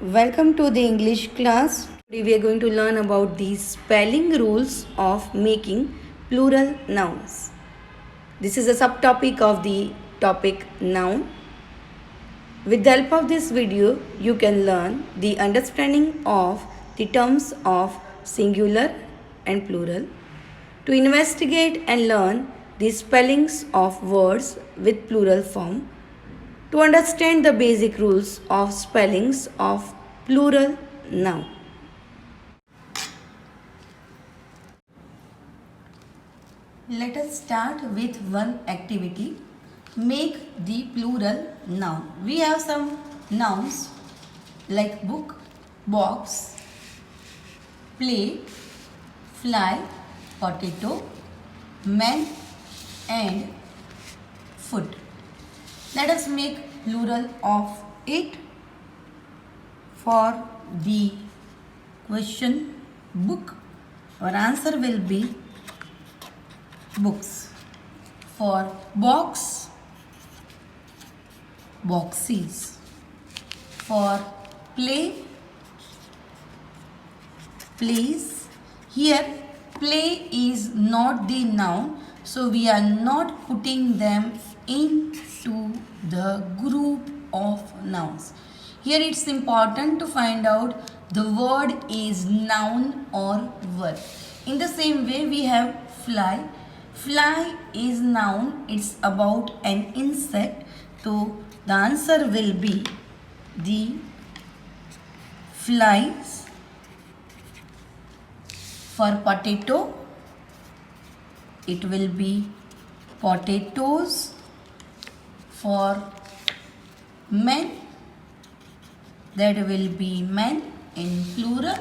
Welcome to the English class. Today we are going to learn about the spelling rules of making plural nouns. This is a subtopic of the topic noun. With the help of this video, you can learn the understanding of the terms of singular and plural. To investigate and learn the spellings of words with plural form, to understand the basic rules of spellings of plural noun. Let us start with one activity. Make the plural noun. We have some nouns like book, box, play, fly, potato, man and foot. Let us make plural of it. For the question book, our answer will be books. For box, boxes. For play, plays. Here play is not the noun, so we are not putting them into the group of nouns. Here it's important to find out the word is noun or verb. In the same way we have fly. Fly is noun, it's about an insect. So the answer will be the flies. For potato, it will be potatoes. For men, that will be men in plural,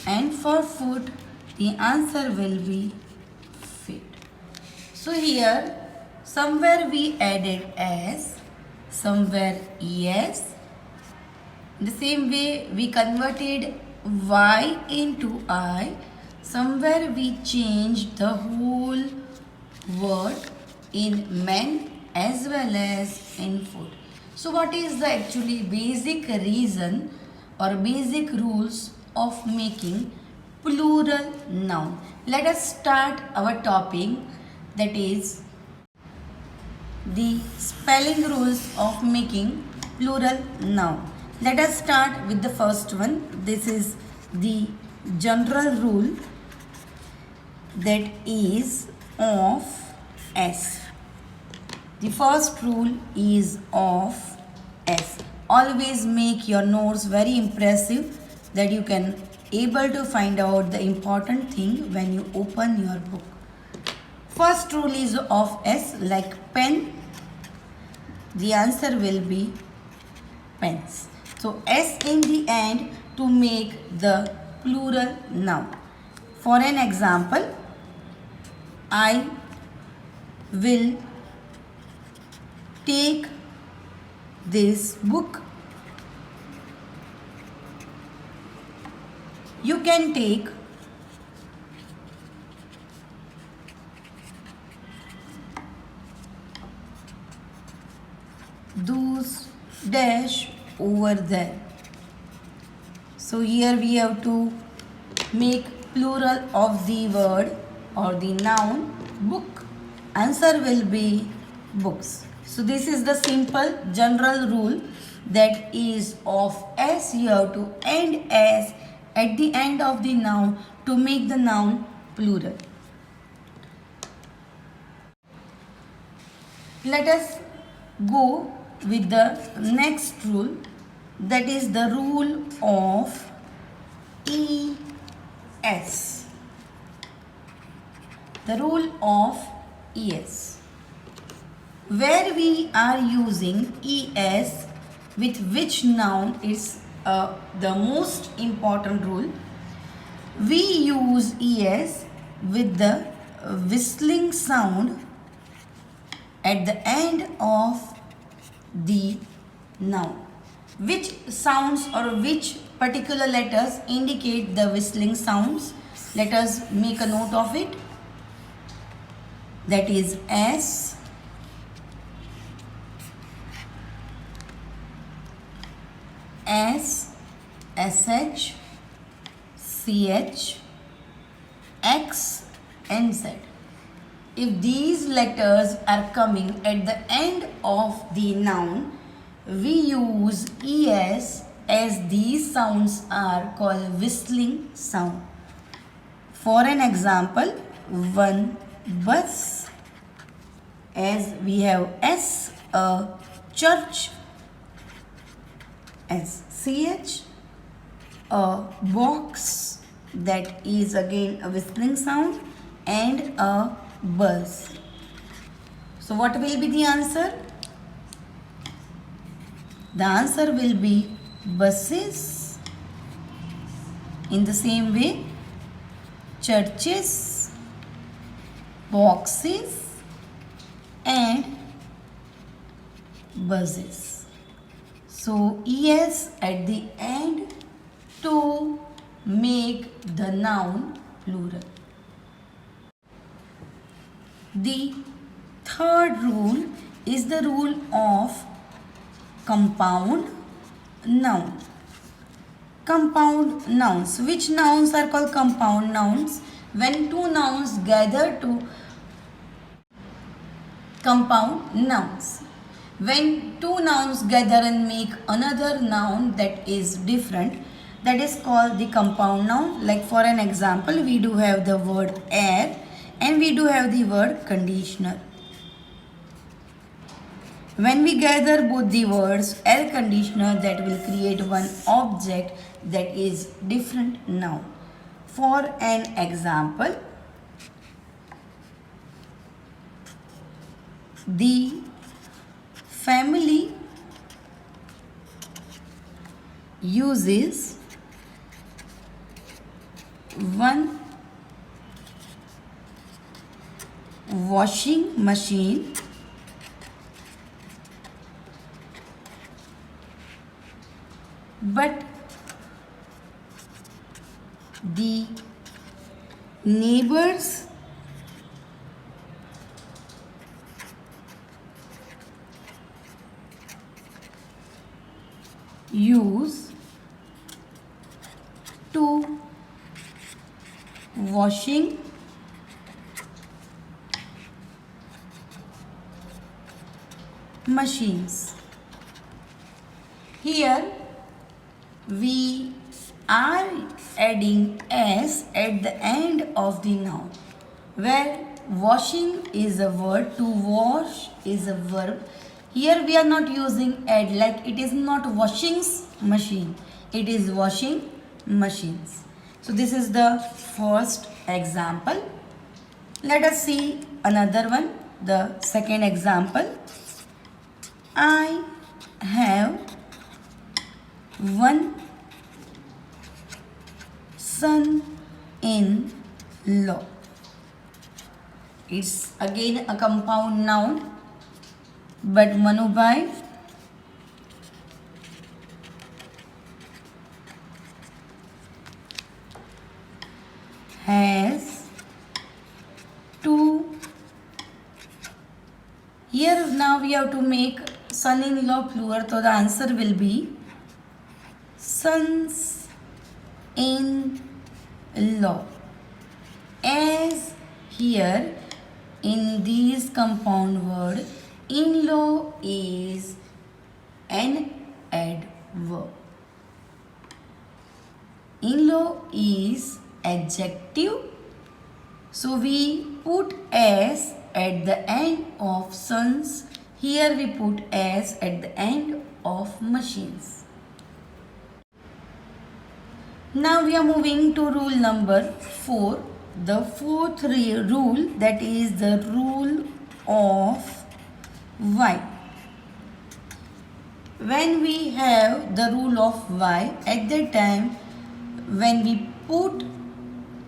and for food the answer will be feet. So here somewhere we added s, somewhere es. In the same way we converted y into I, somewhere we changed the whole word in men as well as in food. So what is the actually basic reason or basic rules of making plural noun? Let us start our topic, that is the spelling rules of making plural noun. Let us start with the first one. This is the general rule, that is of s. The first rule is of s. Always make your notes very impressive, that you can able to find out the important thing when you open your book. First rule is of s, like pen. The answer will be pens. So s in the end to make the plural noun. For an example, I will take this book. You can take those dash over there. So here we have to make plural of the word or the noun book. Answer will be books. So this is the simple general rule, that is of s. You have to end s at the end of the noun to make the noun plural. Let us go with the next rule, that is the rule of es. The rule of es, where we are using es with which noun is the most important rule. We use es with the whistling sound at the end of the noun. Which sounds or which particular letters indicate the whistling sounds? Let us make a note of it. That is S, S, SH, CH, X and Z. If these letters are coming at the end of the noun, we use ES as these sounds are called whistling sound. For an example, one bus, as we have S, a church, as CH, a box, that is again a whistling sound, and a buzz. So what will be the answer? The answer will be buses. In the same way, churches, boxes and buzzes. So ES at the end to make the noun plural. The third rule is the rule of compound noun. Compound nouns. Which nouns are called compound nouns? When two nouns gather to compound nouns. When two nouns gather and make another noun that is different, that is called the compound noun. Like for an example, we do have the word air and we do have the word conditioner. When we gather both the words air conditioner, that will create one object that is different noun. For an example, the family uses one washing machine but the neighbors use two washing machines. Here we are adding S at the end of the noun, where washing is a verb, to wash is a verb. Here we are not using add, like it is not washings machine, it is washing machines. So this is the first example. Let us see another one, the second example. I have one son-in-law. It's again a compound noun, but Manubhai has two. Here now we have to make son-in-law plural, so the answer will be sons-in-law. As here in these compound word, in-law is an adverb. In-law is adjective. So we put s at the end of sons. Here we put s at the end of machines. Now we are moving to rule number 4. The fourth rule, that is the rule of y. When we have the rule of y, at that time when we put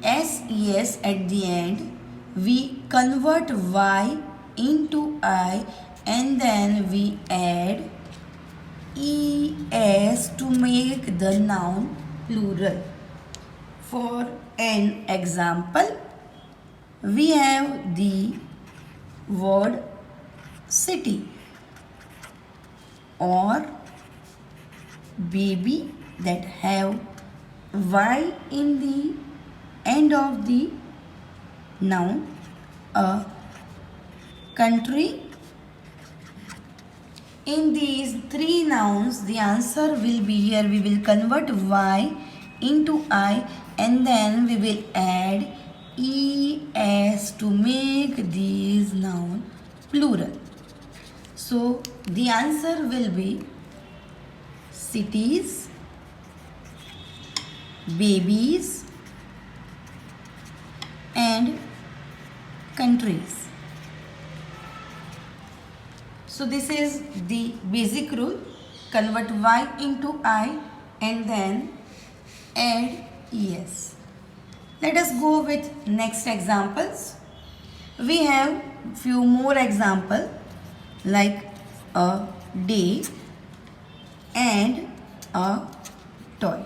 ses at the end, we convert y into I and then we add es to make the noun plural. For an example, we have the word city or baby that have Y in the end of the noun. A country. In these three nouns, the answer will be here. We will convert Y into I and then we will add ES to make these nouns plural. So the answer will be cities, babies and countries. So this is the basic rule. Convert Y into I and then add ES. Let us go with next examples. We have few more examples like a day and a toy.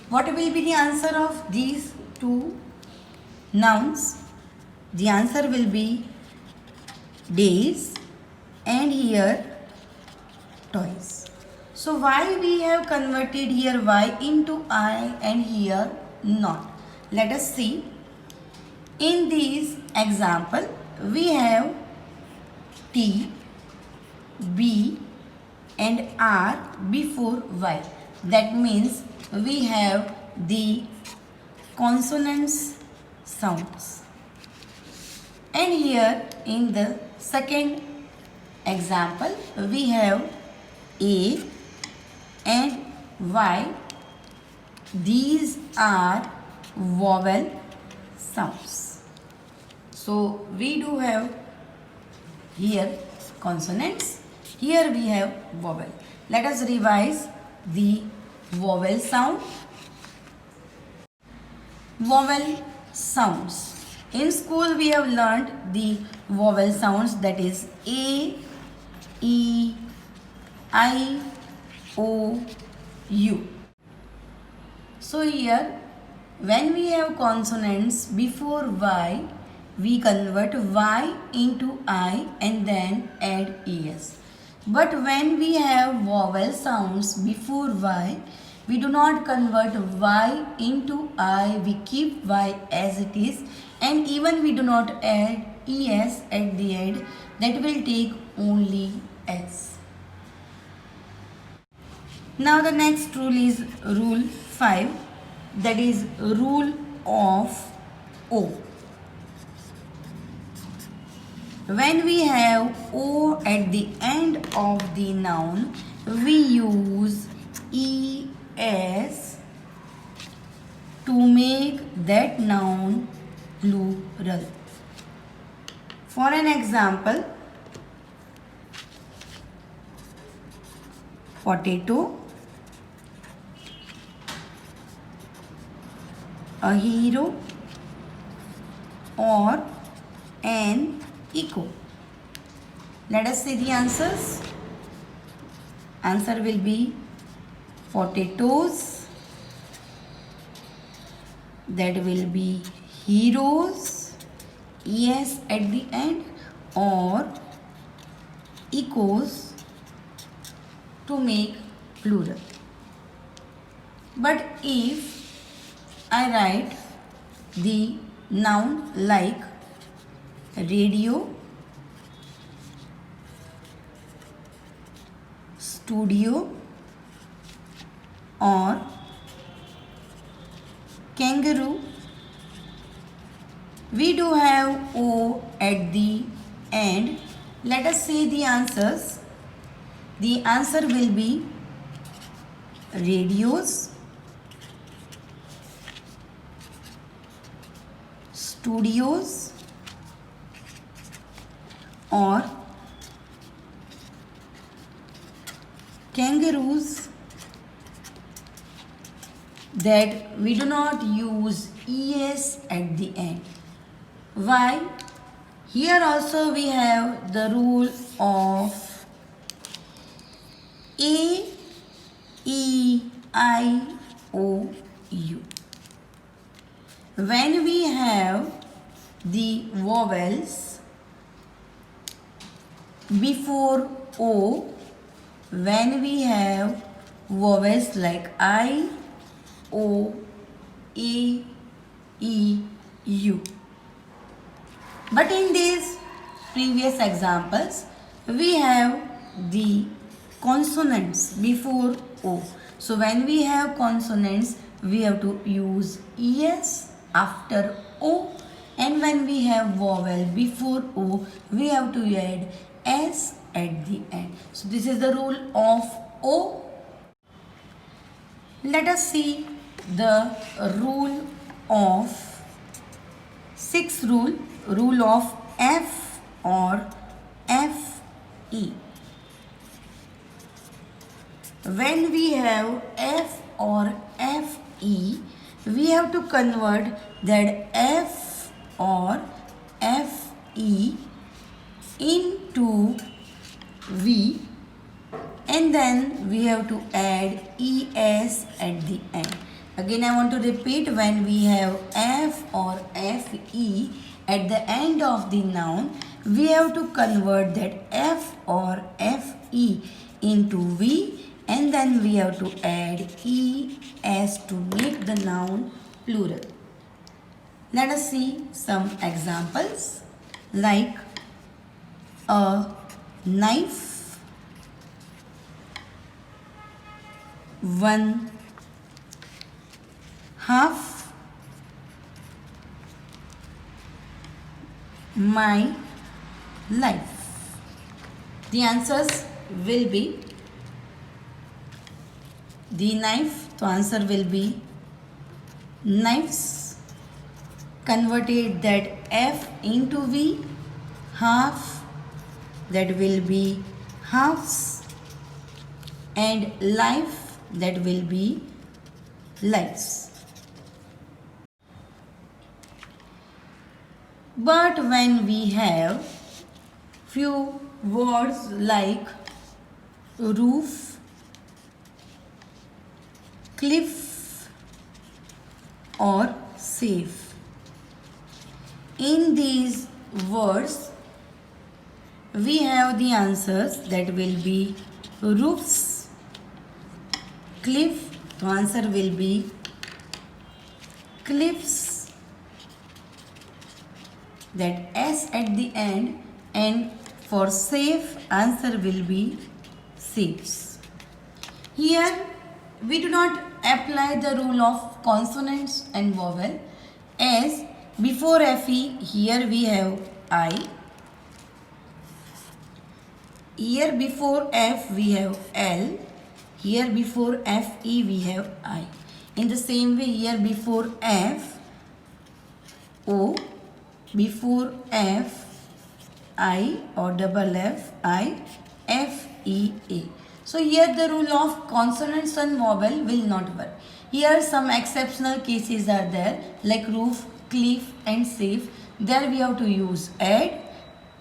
What will be the answer of these two nouns? The answer will be days and here toys. So why we have converted here Y into I and here not? Let us see. In this example, we have T, B and R before Y. That means we have the consonants sounds. And here in the second example, we have A and Y. These are vowel sounds. So we do have here consonants. Here we have vowel. Let us revise the vowel sound. Vowel sounds. In school we have learned the vowel sounds, that is A, E, I, O, U. So here when we have consonants before Y, we convert Y into I and then add ES. But when we have vowel sounds before Y, we do not convert Y into I, we keep Y as it is, and even we do not add ES at the end, that will take only S. Now the next rule is rule 5, that is rule of O. When we have O at the end of the noun, we use ES to make that noun plural. For an example, potato, a hero, or an echo. Let us see the answers. Answer will be potatoes, that will be heroes, ES at the end, or echoes to make plural. But if I write the noun like radio, studio, or kangaroo, we do have O at the end. Let us see the answers. The answer will be radios, studios, or kangaroos, that we do not use ES at the end. Why? Here also we have the rule of A, E, I, O, U. When we have the vowels before O, when we have vowels like I, O, A, E, U. But in these previous examples, we have the consonants before O. So when we have consonants, we have to use ES after O, and when we have vowel before O, we have to add S at the end. So this is the rule of O. Let us see the rule of sixth rule of F or FE. When we have F or FE, we have to convert that F or FE into V, and then we have to add ES at the end. Again, I want to repeat, when we have F or FE at the end of the noun, we have to convert that F or FE into V, and then we have to add ES to make the noun plural. Let us see some examples like a knife, one half, my life. The answers will be the knife, the answer will be knives. Converted that F into V, half, that will be halves, and life, that will be lives. But when we have few words like roof, cliff, or safe, in these words we have the answers, that will be roofs, cliff, the answer will be cliffs, that S at the end, and for safe, answer will be safes. Here we do not apply the rule of consonants and vowel, as before FE here we have I, here before F we have L, here before FE we have I. In the same way, here before F, O, before F, I or double F, I, F, E, A. So here the rule of consonants and vowel will not work. Here some exceptional cases are there, like roof, cliff, and safe. There we have to use add,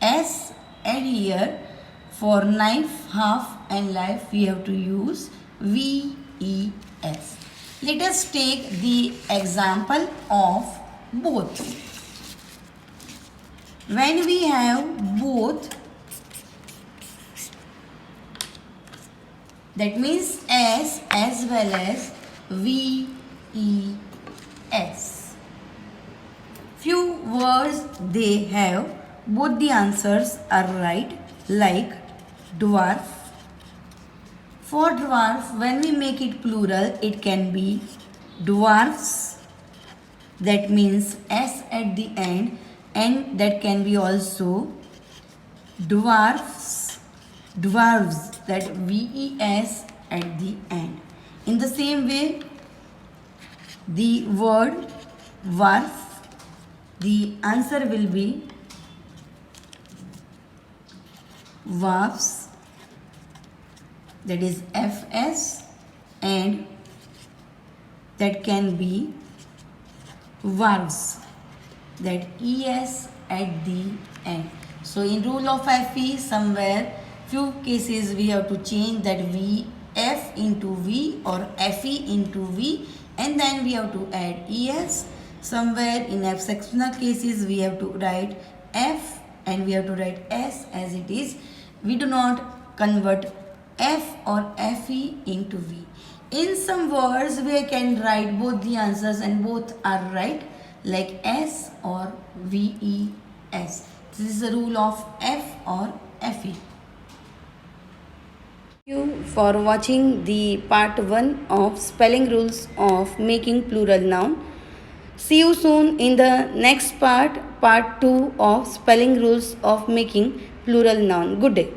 S, and here for knife, half, and life we have to use V, E, S. Let us take the example of both. When we have both, that means S as well as V, E, S. Few words they have, both the answers are right, like dwarf. For dwarf, when we make it plural, it can be dwarfs, that means S at the end, and that can be also dwarfs, dwarves, that VES at the end. In the same way, the word dwarf, the answer will be dwarfs, that is FS, and that can be dwarves, that ES at the end. So in rule of FE, somewhere few cases we have to change that V, F into V or FE into V, and then we have to add ES. Somewhere in exceptional cases we have to write F and we have to write S as it is. We do not convert F or FE into V. In some words, we can write both the answers and both are right, like S or VES. This is the rule of F or FE. Thank you for watching the part 1 of spelling rules of making plural noun. See you soon in the next part 2 of spelling rules of making plural noun. Good day.